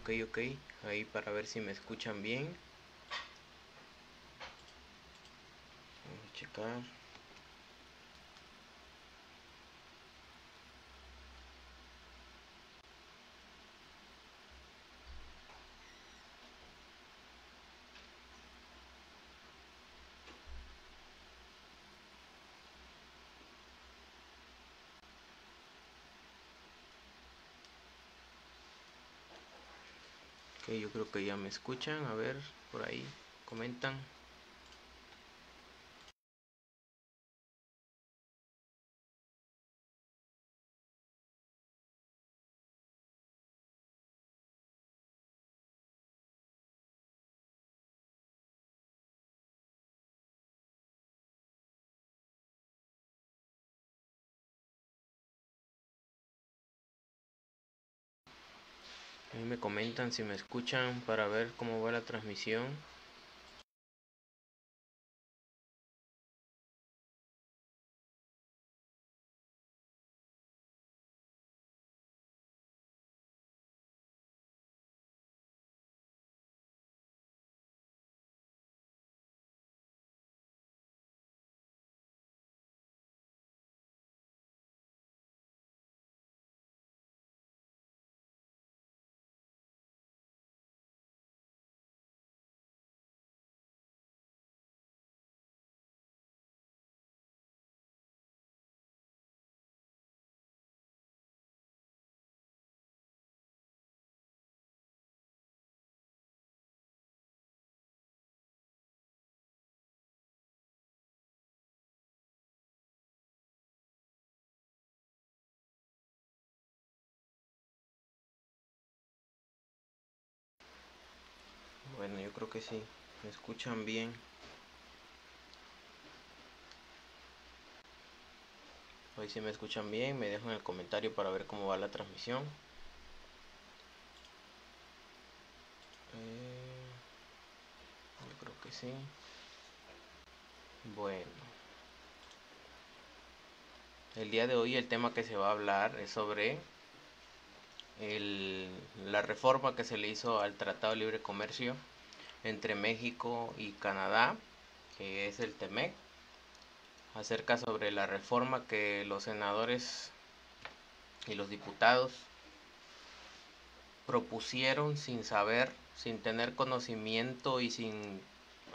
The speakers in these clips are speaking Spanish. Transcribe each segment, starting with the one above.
Ok, ahí para ver si me escuchan bien. Vamos a checar. Ok, yo creo que ya me escuchan. A ver, por ahí comentan. Ahí me comentan si me escuchan para ver cómo va la transmisión. Bueno, yo creo que sí. ¿Me escuchan bien? Hoy si me escuchan bien, me dejan el comentario para ver cómo va la transmisión. Yo creo que sí. Bueno, el día de hoy el tema que se va a hablar es sobre la reforma que se le hizo al Tratado de Libre Comercio entre México y Canadá, que es el TEMEC, acerca sobre la reforma que los senadores y los diputados propusieron sin saber, sin tener conocimiento y sin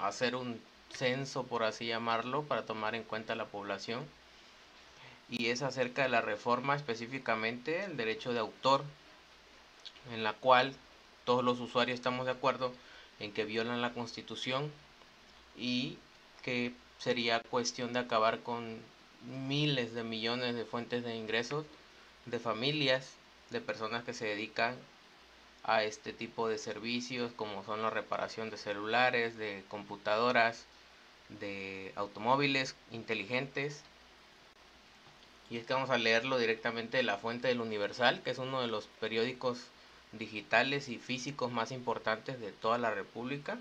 hacer un censo, por así llamarlo, para tomar en cuenta la población. Y es acerca de la reforma, específicamente el derecho de autor, en la cual todos los usuarios estamos de acuerdo en que violan la Constitución y que sería cuestión de acabar con miles de millones de fuentes de ingresos de familias, de personas que se dedican a este tipo de servicios, como son la reparación de celulares, de computadoras, de automóviles inteligentes. Y es que vamos a leerlo directamente de la fuente del Universal, que es uno de los periódicos digitales y físicos más importantes de toda la República.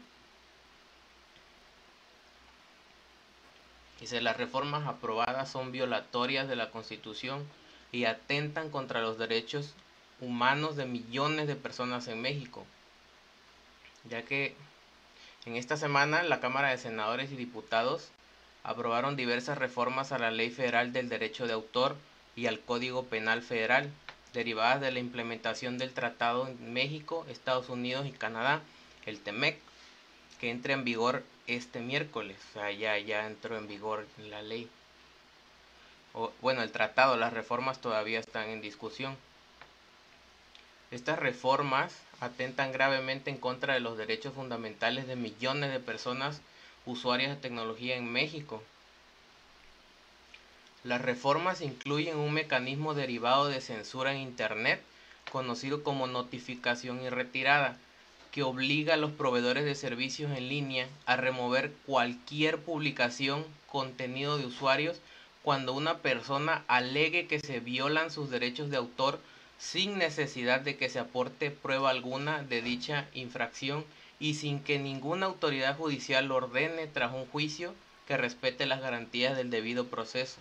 Dice: las reformas aprobadas son violatorias de la Constitución y atentan contra los derechos humanos de millones de personas en México, ya que en esta semana la Cámara de Senadores y Diputados aprobaron diversas reformas a la Ley Federal del Derecho de Autor y al Código Penal Federal, derivadas de la implementación del tratado en México, Estados Unidos y Canadá, el TEMEC, que entra en vigor este miércoles. O sea, ya entró en vigor la ley. Bueno, el tratado, las reformas todavía están en discusión. Estas reformas atentan gravemente en contra de los derechos fundamentales de millones de personas usuarias de tecnología en México. Las reformas incluyen un mecanismo derivado de censura en Internet, conocido como notificación y retirada, que obliga a los proveedores de servicios en línea a remover cualquier publicación, contenido de usuarios, cuando una persona alegue que se violan sus derechos de autor sin necesidad de que se aporte prueba alguna de dicha infracción y sin que ninguna autoridad judicial lo ordene tras un juicio que respete las garantías del debido proceso.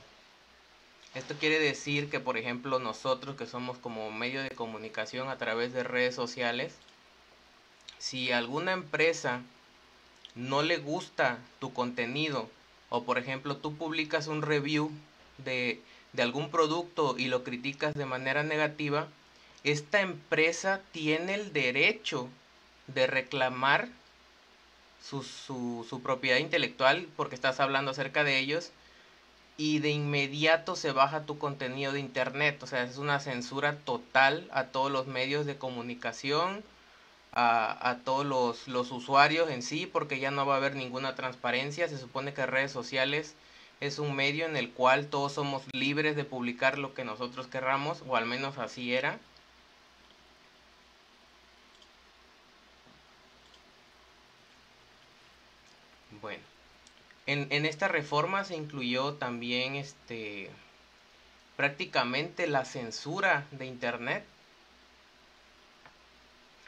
Esto quiere decir que, por ejemplo, nosotros que somos como medio de comunicación a través de redes sociales, Si alguna empresa no le gusta tu contenido, o por ejemplo tú publicas un review de algún producto y lo criticas de manera negativa, esta empresa tiene el derecho de reclamar su propiedad intelectual porque estás hablando acerca de ellos, y de inmediato se baja tu contenido de internet. O sea, es una censura total a todos los medios de comunicación, a todos los usuarios en sí, porque ya no va a haber ninguna transparencia. Se supone que redes sociales es un medio en el cual todos somos libres de publicar lo que nosotros querramos, o al menos así era. Bueno, en esta reforma se incluyó también prácticamente la censura de internet,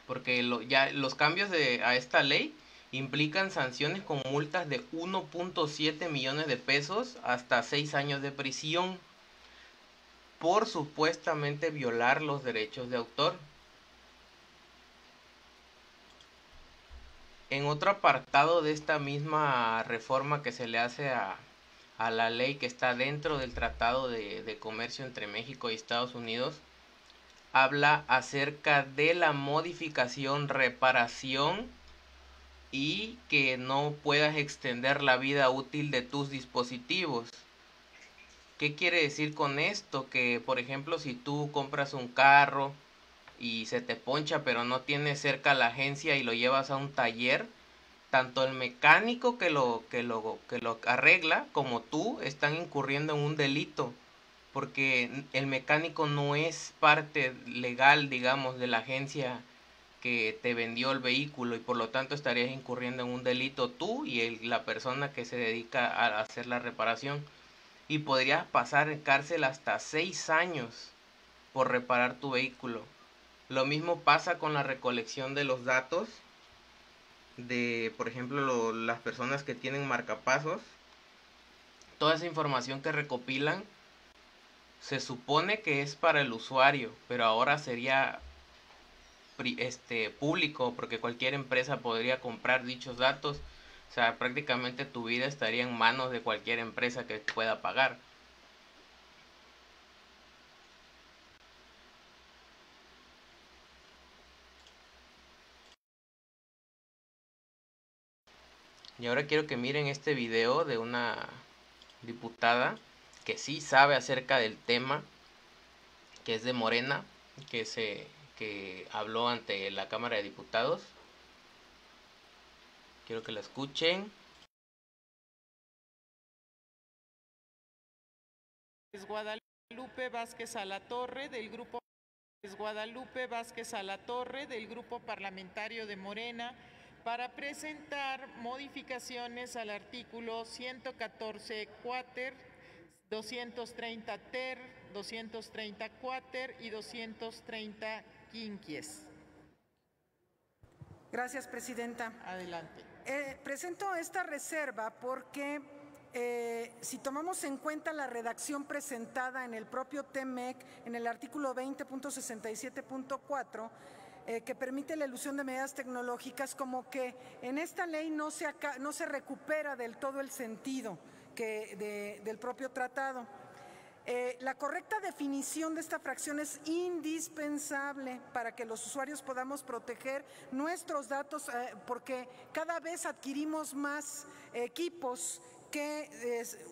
porque ya los cambios a esta ley implican sanciones con multas de 1.7 millones de pesos hasta 6 años de prisión por supuestamente violar los derechos de autor. En otro apartado de esta misma reforma que se le hace a la ley que está dentro del Tratado de Comercio entre México y Estados Unidos, habla acerca de la modificación, reparación y que no puedas extender la vida útil de tus dispositivos. ¿Qué quiere decir con esto? Que, por ejemplo, si tú compras un carro y se te poncha pero no tienes cerca la agencia y lo llevas a un taller, tanto el mecánico que lo arregla como tú están incurriendo en un delito, porque el mecánico no es parte legal, digamos, de la agencia que te vendió el vehículo, y por lo tanto estarías incurriendo en un delito tú y la persona que se dedica a hacer la reparación, y podrías pasar en cárcel hasta 6 años por reparar tu vehículo. Lo mismo pasa con la recolección de los datos de, por ejemplo, las personas que tienen marcapasos. Toda esa información que recopilan se supone que es para el usuario, pero ahora sería público, porque cualquier empresa podría comprar dichos datos. O sea, prácticamente tu vida estaría en manos de cualquier empresa que pueda pagar. Y ahora quiero que miren este video de una diputada que sí sabe acerca del tema, que es de Morena, que habló ante la Cámara de Diputados. Quiero que la escuchen. Guadalupe Vázquez Alatorre del grupo Guadalupe Vázquez Alatorre del grupo parlamentario de Morena para presentar modificaciones al artículo 114 cuater, 230 ter, 230 cuater y 230 quinquies. Gracias, presidenta. Adelante. Presento esta reserva porque si tomamos en cuenta la redacción presentada en el propio TEMEC, en el artículo 20.67.4, que permite la elusión de medidas tecnológicas, como que en esta ley no se recupera del todo el sentido del propio tratado. La correcta definición de esta fracción es indispensable para que los usuarios podamos proteger nuestros datos, porque cada vez adquirimos más equipos que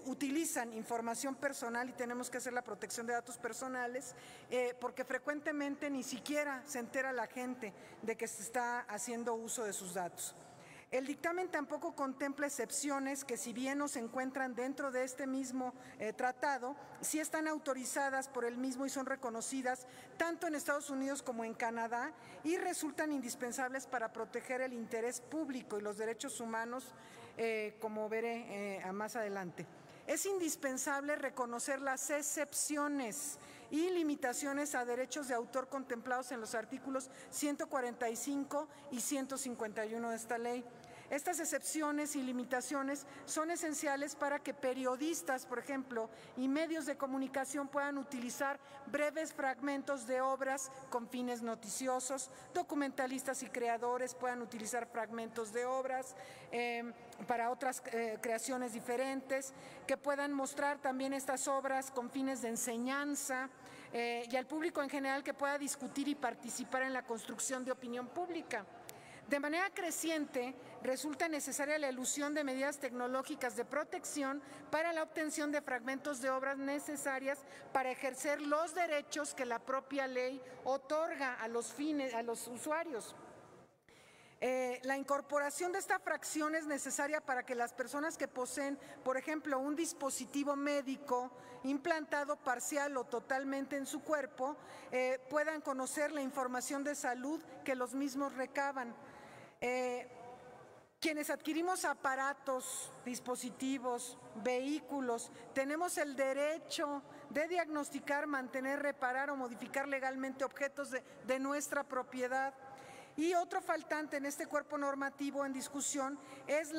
utilizan información personal y tenemos que hacer la protección de datos personales, porque frecuentemente ni siquiera se entera la gente de que se está haciendo uso de sus datos. El dictamen tampoco contempla excepciones que, si bien no se encuentran dentro de este mismo tratado, sí están autorizadas por el mismo y son reconocidas tanto en Estados Unidos como en Canadá, y resultan indispensables para proteger el interés público y los derechos humanos, como veré más adelante. Es indispensable reconocer las excepciones y limitaciones a derechos de autor contemplados en los artículos 145 y 151 de esta ley. Estas excepciones y limitaciones son esenciales para que periodistas, por ejemplo, y medios de comunicación puedan utilizar breves fragmentos de obras con fines noticiosos, documentalistas y creadores puedan utilizar fragmentos de obras para otras creaciones diferentes, que puedan mostrar también estas obras con fines de enseñanza, y al público en general que pueda discutir y participar en la construcción de opinión pública. De manera creciente, resulta necesaria la elusión de medidas tecnológicas de protección para la obtención de fragmentos de obras necesarias para ejercer los derechos que la propia ley otorga a los usuarios. La incorporación de esta fracción es necesaria para que las personas que poseen, por ejemplo, un dispositivo médico implantado parcial o totalmente en su cuerpo, puedan conocer la información de salud que los mismos recaban. Quienes adquirimos aparatos, dispositivos, vehículos, tenemos el derecho de diagnosticar, mantener, reparar o modificar legalmente objetos de nuestra propiedad. Y otro faltante en este cuerpo normativo en discusión es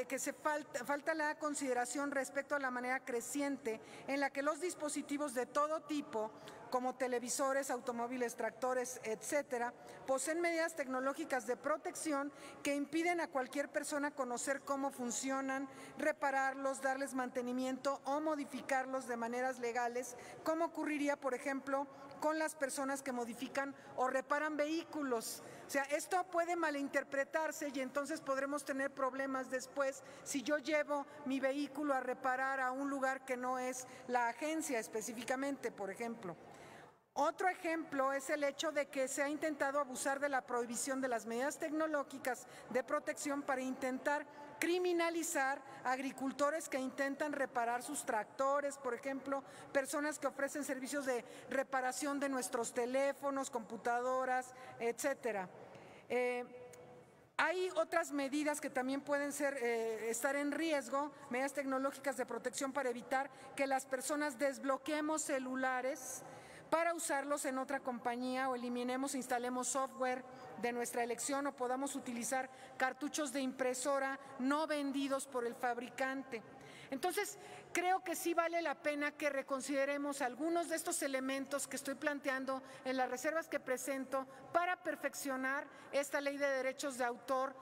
que falta la consideración respecto a la manera creciente en la que los dispositivos de todo tipo, como televisores, automóviles, tractores, etcétera, poseen medidas tecnológicas de protección que impiden a cualquier persona conocer cómo funcionan, repararlos, darles mantenimiento o modificarlos de maneras legales, como ocurriría, por ejemplo, con las personas que modifican o reparan vehículos. O sea, esto puede malinterpretarse y entonces podremos tener problemas después si yo llevo mi vehículo a reparar a un lugar que no es la agencia específicamente, por ejemplo. Otro ejemplo es el hecho de que se ha intentado abusar de la prohibición de las medidas tecnológicas de protección para intentar criminalizar a agricultores que intentan reparar sus tractores, por ejemplo, personas que ofrecen servicios de reparación de nuestros teléfonos, computadoras, etcétera. Hay otras medidas que también pueden estar en riesgo, medidas tecnológicas de protección para evitar que las personas desbloqueemos celulares para usarlos en otra compañía o eliminemos, instalemos software de nuestra elección o podamos utilizar cartuchos de impresora no vendidos por el fabricante. Entonces, creo que sí vale la pena que reconsideremos algunos de estos elementos que estoy planteando en las reservas que presento para perfeccionar esta ley de derechos de autor,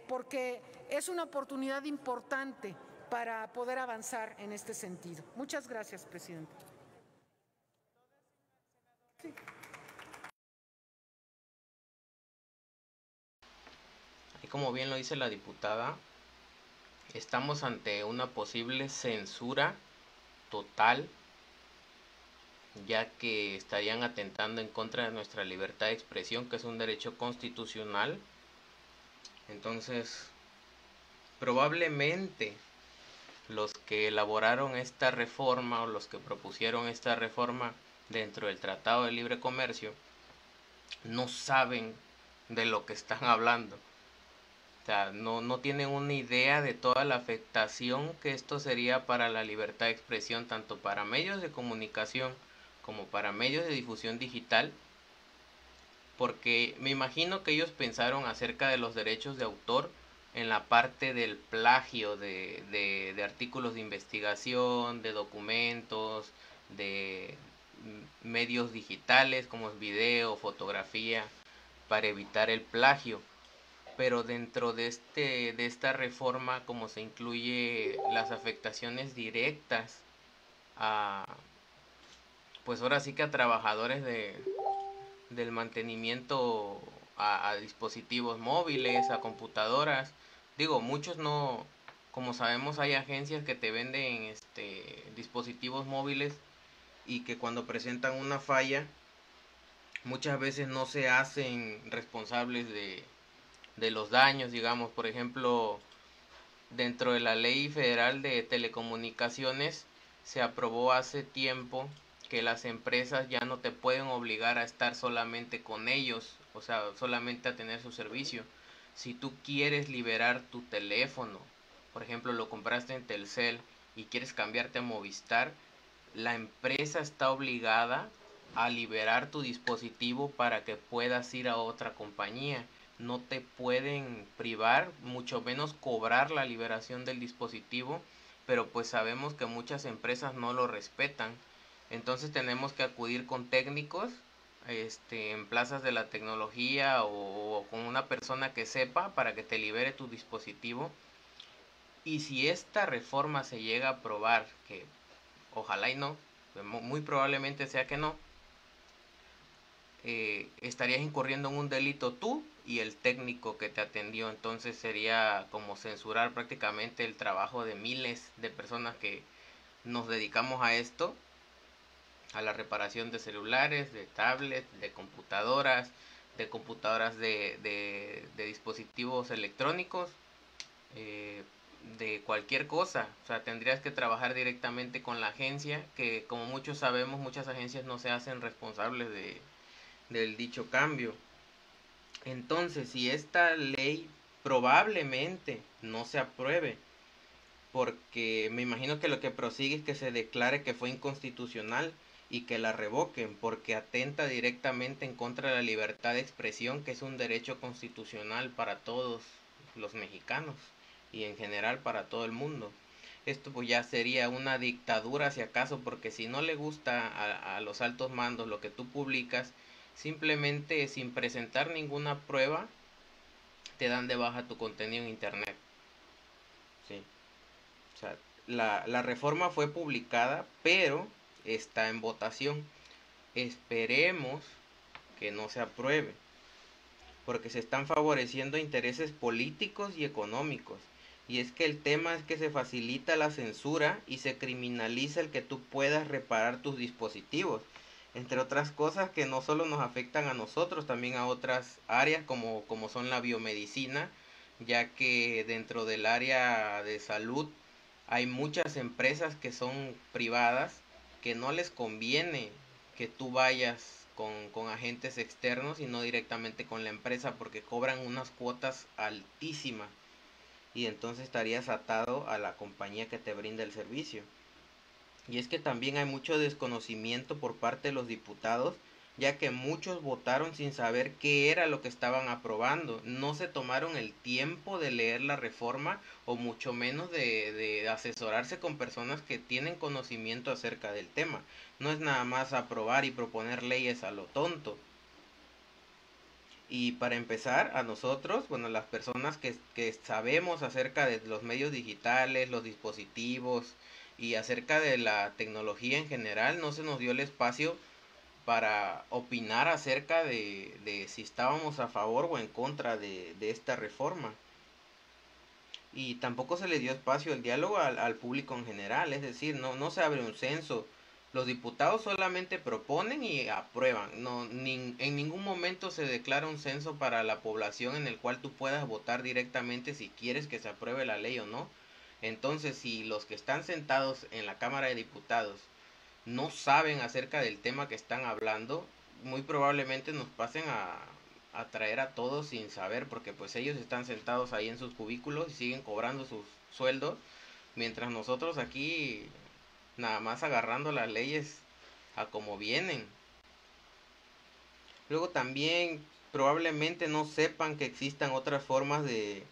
porque es una oportunidad importante para poder avanzar en este sentido. Muchas gracias, presidente. Y como bien lo dice la diputada, estamos ante una posible censura total, ya que estarían atentando en contra de nuestra libertad de expresión, que es un derecho constitucional. Entonces, probablemente los que elaboraron esta reforma o los que propusieron esta reforma dentro del Tratado de Libre Comercio no saben de lo que están hablando. O sea, no tienen una idea de toda la afectación que esto sería para la libertad de expresión, tanto para medios de comunicación como para medios de difusión digital, porque me imagino que ellos pensaron acerca de los derechos de autor en la parte del plagio de artículos de investigación, de documentos, de medios digitales como video, fotografía, para evitar el plagio. Pero dentro de esta reforma, como se incluye las afectaciones directas a, pues ahora sí que a trabajadores del mantenimiento a dispositivos móviles, a computadoras. Digo, muchos no, como sabemos, hay agencias que te venden dispositivos móviles y que cuando presentan una falla, muchas veces no se hacen responsables de los daños, digamos. Por ejemplo, dentro de la Ley Federal de Telecomunicaciones se aprobó hace tiempo que las empresas ya no te pueden obligar a estar solamente con ellos, o sea, solamente a tener su servicio. Si tú quieres liberar tu teléfono, por ejemplo, lo compraste en Telcel y quieres cambiarte a Movistar, la empresa está obligada a liberar tu dispositivo para que puedas ir a otra compañía. no te pueden privar, mucho menos cobrar la liberación del dispositivo, pero pues sabemos que muchas empresas no lo respetan. Entonces tenemos que acudir con técnicos en plazas de la tecnología o con una persona que sepa para que te libere tu dispositivo. Y si esta reforma se llega a aprobar, que ojalá y no, muy probablemente sea que no, estarías incurriendo en un delito tú y el técnico que te atendió. Entonces sería como censurar prácticamente el trabajo de miles de personas que nos dedicamos a esto, a la reparación de celulares, de tablets, de computadoras de dispositivos electrónicos, eh, de cualquier cosa. O sea, tendrías que trabajar directamente con la agencia, que como muchos sabemos, muchas agencias no se hacen responsables del dicho cambio. Entonces, si esta ley probablemente no se apruebe, porque me imagino que lo que prosigue es que se declare que fue inconstitucional y que la revoquen, porque atenta directamente en contra de la libertad de expresión, que es un derecho constitucional para todos los mexicanos y en general para todo el mundo. Esto pues ya sería una dictadura si acaso, porque si no le gusta a los altos mandos lo que tú publicas, simplemente sin presentar ninguna prueba te dan de baja tu contenido en internet. Sí. O sea, la reforma fue publicada, pero está en votación. Esperemos que no se apruebe, porque se están favoreciendo intereses políticos y económicos. Y es que el tema es que se facilita la censura y se criminaliza el que tú puedas reparar tus dispositivos. Entre otras cosas que no solo nos afectan a nosotros, también a otras áreas como son la biomedicina, ya que dentro del área de salud hay muchas empresas que son privadas que no les conviene que tú vayas con agentes externos y no directamente con la empresa porque cobran unas cuotas altísimas y entonces estarías atado a la compañía que te brinda el servicio. Y es que también hay mucho desconocimiento por parte de los diputados, ya que muchos votaron sin saber qué era lo que estaban aprobando. No se tomaron el tiempo de leer la reforma o mucho menos de asesorarse con personas que tienen conocimiento acerca del tema. No es nada más aprobar y proponer leyes a lo tonto. Y para empezar, a nosotros, bueno, las personas que sabemos acerca de los medios digitales, los dispositivos y acerca de la tecnología en general, no se nos dio el espacio para opinar acerca de si estábamos a favor o en contra de esta reforma. Y tampoco se le dio espacio al diálogo al público en general, es decir, no se abre un censo. Los diputados solamente proponen y aprueban. En ningún momento se declara un censo para la población en el cual tú puedas votar directamente si quieres que se apruebe la ley o no. Entonces, si los que están sentados en la Cámara de Diputados no saben acerca del tema que están hablando, muy probablemente nos pasen a traer a todos sin saber, porque pues ellos están sentados ahí en sus cubículos y siguen cobrando sus sueldos, mientras nosotros aquí nada más agarrando las leyes a como vienen. Luego también probablemente no sepan que existan otras formas de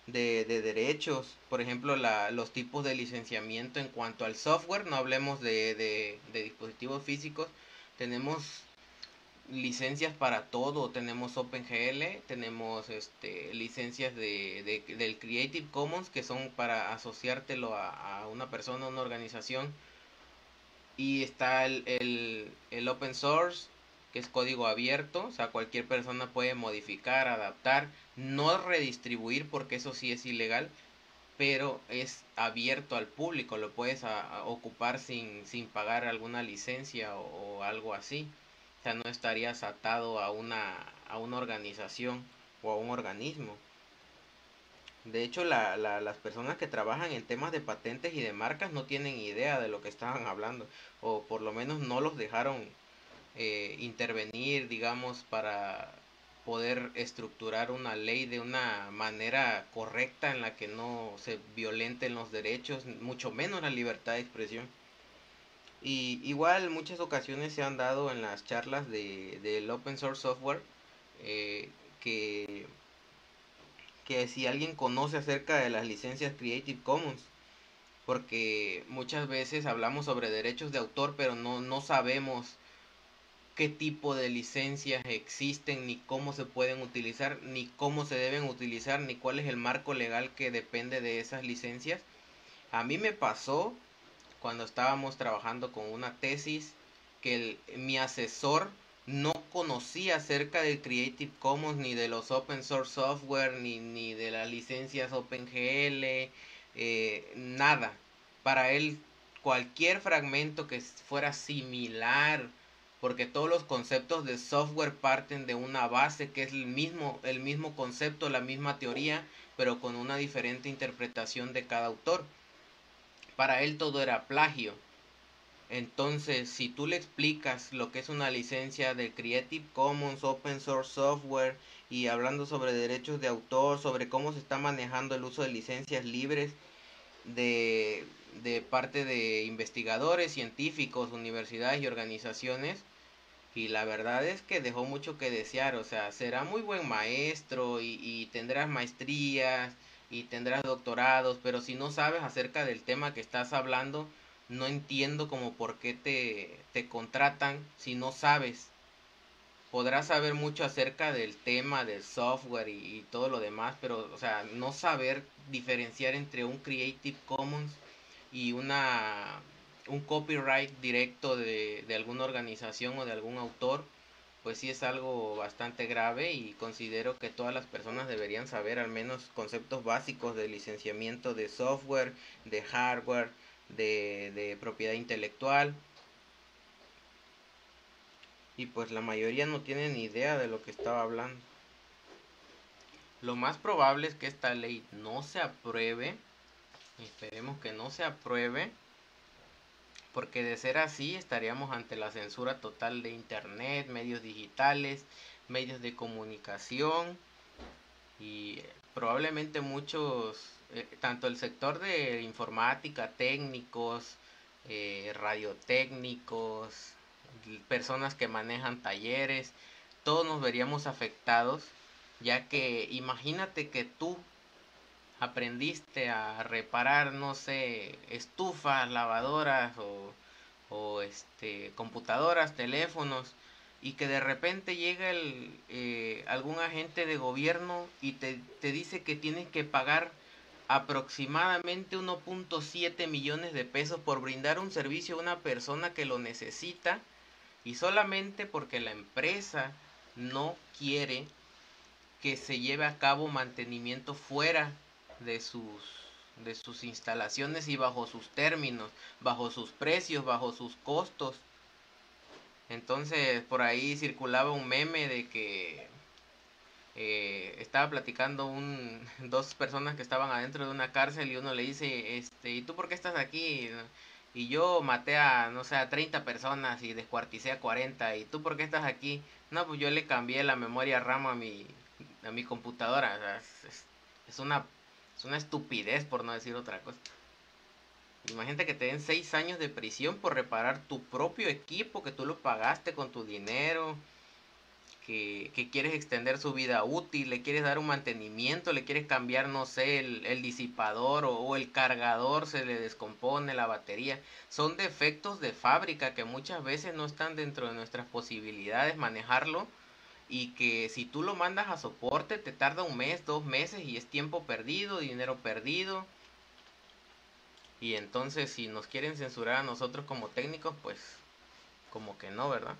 derechos, por ejemplo los tipos de licenciamiento en cuanto al software, no hablemos de dispositivos físicos, tenemos licencias para todo, tenemos OpenGL, tenemos licencias del Creative Commons que son para asociártelo a una persona, a una organización, y está el Open Source, que es código abierto, o sea, cualquier persona puede modificar, adaptar, no redistribuir porque eso sí es ilegal, pero es abierto al público, lo puedes a ocupar sin pagar alguna licencia o algo así. O sea, no estarías atado a una organización o a un organismo. De hecho, las personas que trabajan en temas de patentes y de marcas no tienen idea de lo que estaban hablando, o por lo menos no los dejaron intervenir, digamos, para poder estructurar una ley de una manera correcta en la que no se violenten los derechos, mucho menos la libertad de expresión. Y igual muchas ocasiones se han dado en las charlas del open source software, que que si alguien conoce acerca de las licencias Creative Commons, porque muchas veces hablamos sobre derechos de autor, pero no sabemos qué tipo de licencias existen, ni cómo se pueden utilizar, ni cómo se deben utilizar, ni cuál es el marco legal que depende de esas licencias. A mí me pasó cuando estábamos trabajando con una tesis que mi asesor no conocía acerca del Creative Commons, ni de los open source software, ni de las licencias OpenGL, nada. Para él cualquier fragmento que fuera similar, porque todos los conceptos de software parten de una base que es el mismo concepto, la misma teoría, pero con una diferente interpretación de cada autor. Para él todo era plagio. Entonces, si tú le explicas lo que es una licencia de Creative Commons, Open Source Software, y hablando sobre derechos de autor, sobre cómo se está manejando el uso de licencias libres de parte de investigadores, científicos, universidades y organizaciones, y la verdad es que dejó mucho que desear. O sea, será muy buen maestro y tendrás maestrías y tendrás doctorados, pero si no sabes acerca del tema que estás hablando, no entiendo como por qué te contratan si no sabes. Podrás saber mucho acerca del tema del software y todo lo demás, pero o sea, no saber diferenciar entre un Creative Commons y un copyright directo de alguna organización o de algún autor, pues sí es algo bastante grave, y considero que todas las personas deberían saber al menos conceptos básicos de licenciamiento de software, de hardware, de propiedad intelectual, y pues la mayoría no tiene ni idea de lo que estaba hablando. Lo más probable es que esta ley no se apruebe, esperemos que no se apruebe, porque de ser así estaríamos ante la censura total de internet, medios digitales, medios de comunicación, y probablemente muchos, tanto el sector de informática, técnicos, radiotécnicos, personas que manejan talleres, todos nos veríamos afectados, ya que imagínate que tú aprendiste a reparar, no sé, estufas, lavadoras o computadoras, teléfonos, y que de repente llega algún agente de gobierno y te dice que tienes que pagar aproximadamente 1.7 millones de pesos por brindar un servicio a una persona que lo necesita, y solamente porque la empresa no quiere que se lleve a cabo mantenimiento fuera de sus instalaciones y bajo sus términos, bajo sus precios, bajo sus costos. Entonces por ahí circulaba un meme de que estaba platicando dos personas que estaban adentro de una cárcel, y uno le dice, ¿y tú por qué estás aquí? Y yo maté a, no sé, a 30 personas y descuarticé a 40. ¿Y tú por qué estás aquí? No, pues yo le cambié la memoria RAM a mi computadora. O sea, es una estupidez, por no decir otra cosa. Imagínate que te den 6 años de prisión por reparar tu propio equipo, que tú lo pagaste con tu dinero, que quieres extender su vida útil, le quieres dar un mantenimiento, le quieres cambiar, no sé, el disipador o el cargador, se le descompone la batería. Son defectos de fábrica que muchas veces no están dentro de nuestras posibilidades manejarlo, y que si tú lo mandas a soporte te tarda 1 mes, 2 meses, y es tiempo perdido, dinero perdido. Y entonces si nos quieren censurar a nosotros como técnicos, pues como que no, ¿verdad?